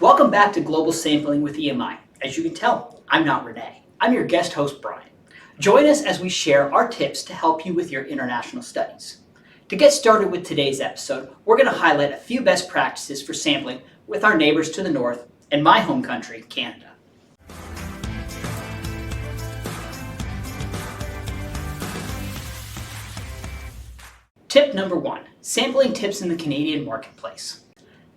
Welcome back to Global Sampling with EMI. As you can tell, I'm not Renee. I'm your guest host, Brian. Join us as we share our tips to help you with your international studies. To get started with today's episode, we're going to highlight a few best practices for sampling with our neighbors to the north and my home country, Canada. Tip number 1, sampling tips in the Canadian marketplace.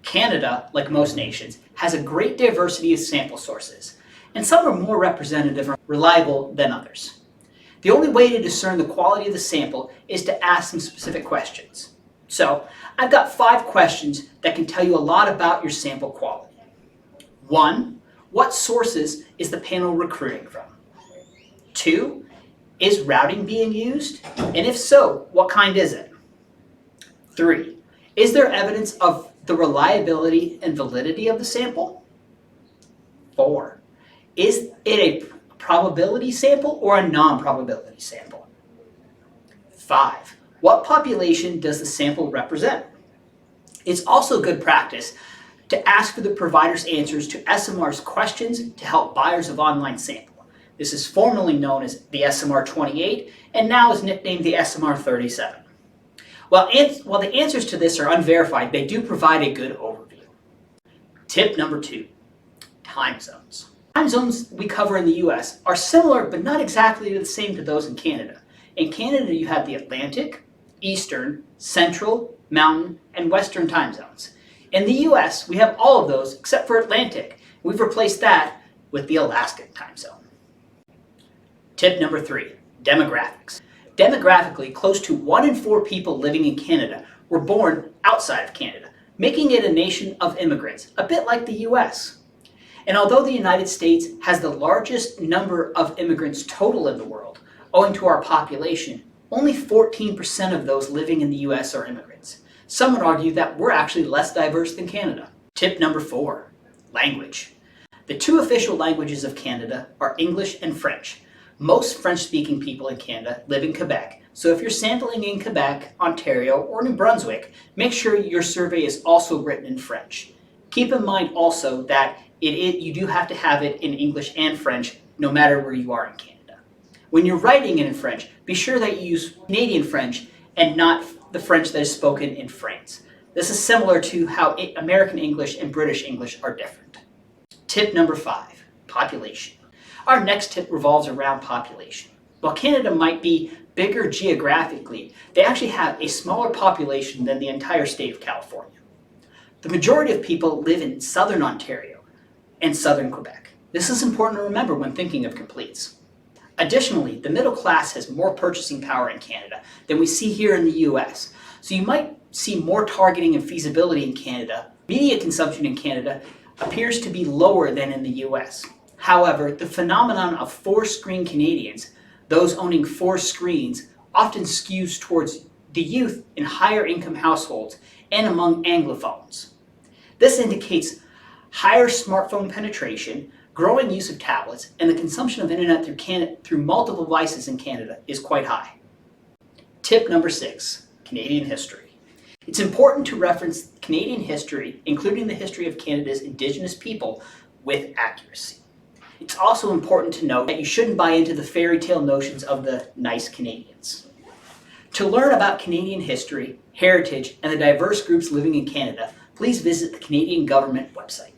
Canada, like most nations, has a great diversity of sample sources, and some are more representative or reliable than others. The only way to discern the quality of the sample is to ask some specific questions. So, I've got 5 questions that can tell you a lot about your sample quality. 1. What sources is the panel recruiting from? 2. Is routing being used? And if so, what kind is it? 3. Is there evidence of the reliability and validity of the sample? 4. Is it a probability sample or a non-probability sample? 5. What population does the sample represent? It's also good practice to ask for the provider's answers to SMR's questions to help buyers of online sample. This is formerly known as the SMR 28 and now is nicknamed the SMR 37. While the answers to this are unverified, they do provide a good overview. Tip number 2, time zones. Time zones we cover in the US are similar but not exactly the same to those in Canada. In Canada you have the Atlantic, Eastern, Central, Mountain, and Western time zones. In the US we have all of those except for Atlantic. We've replaced that with the Alaskan time zone. Tip number 3, demographics. Demographically, close to 1 in 4 people living in Canada were born outside of Canada, making it a nation of immigrants, a bit like the US. And although the United States has the largest number of immigrants total in the world, owing to our population, only 14% of those living in the US are immigrants. Some would argue that we're actually less diverse than Canada. Tip number 4, language. The 2 official languages of Canada are English and French. Most French-speaking people in Canada live in Quebec, so if you're sampling in Quebec, Ontario, or New Brunswick, make sure your survey is also written in French. Keep in mind also that you do have to have it in English and French, no matter where you are in Canada. When you're writing it in French, be sure that you use Canadian French and not the French that is spoken in France. This is similar to how American English and British English are different. Tip number 5, population. Our next tip revolves around population. While Canada might be bigger geographically, they actually have a smaller population than the entire state of California. The majority of people live in southern Ontario and southern Quebec. This is important to remember when thinking of completes. Additionally, the middle class has more purchasing power in Canada than we see here in the US, so you might see more targeting and feasibility in Canada. Media consumption in Canada appears to be lower than in the US. However, the phenomenon of 4-screen Canadians, those owning 4 screens, often skews towards the youth in higher income households and among Anglophones. This indicates higher smartphone penetration, growing use of tablets, and the consumption of internet through multiple devices in Canada is quite high. Tip number 6, Canadian history. It's important to reference Canadian history, including the history of Canada's Indigenous people, with accuracy. It's also important to note that you shouldn't buy into the fairy tale notions of the nice Canadians. To learn about Canadian history, heritage, and the diverse groups living in Canada, please visit the Canadian government website.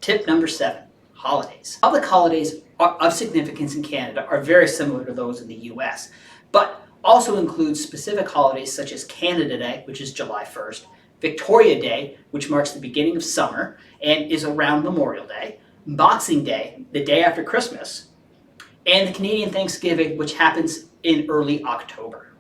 Tip number 7, holidays. Public holidays of significance in Canada are very similar to those in the US, but also include specific holidays such as Canada Day, which is July 1st, Victoria Day, which marks the beginning of summer and is around Memorial Day, Boxing Day, the day after Christmas, and the Canadian Thanksgiving, which happens in early October.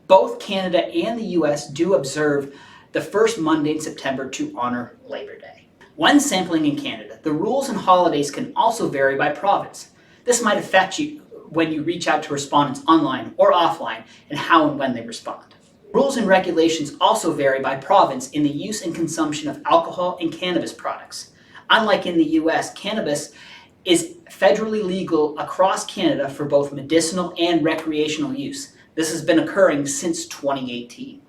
Both Canada and the US do observe the first Monday in September to honor Labor Day. When sampling in Canada, the rules and holidays can also vary by province. This might affect you when you reach out to respondents online or offline and how and when they respond. Rules and regulations also vary by province in the use and consumption of alcohol and cannabis products. Unlike in the US, cannabis is federally legal across Canada for both medicinal and recreational use. This has been occurring since 2018.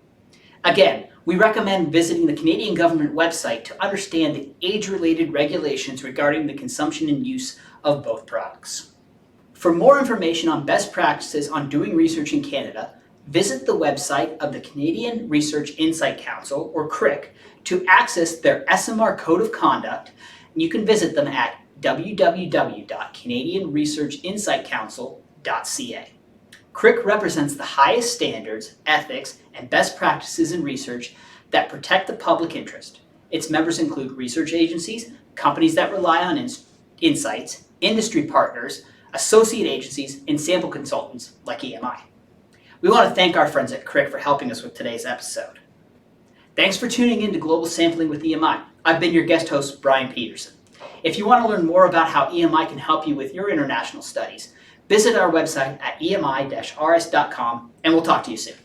Again, we recommend visiting the Canadian government website to understand the age-related regulations regarding the consumption and use of both products. For more information on best practices on doing research in Canada, visit the website of the Canadian Research Insight Council, or CRIC, to access their SMR Code of Conduct. You can visit them at www.canadianresearchinsightcouncil.ca. CRIC represents the highest standards, ethics, and best practices in research that protect the public interest. Its members include research agencies, companies that rely on insights, industry partners, associate agencies, and sample consultants like EMI. We want to thank our friends at CRIC for helping us with today's episode. Thanks for tuning in to Global Sampling with EMI. I've been your guest host, Brian Peterson. If you want to learn more about how EMI can help you with your international studies, visit our website at emi-rs.com, and we'll talk to you soon.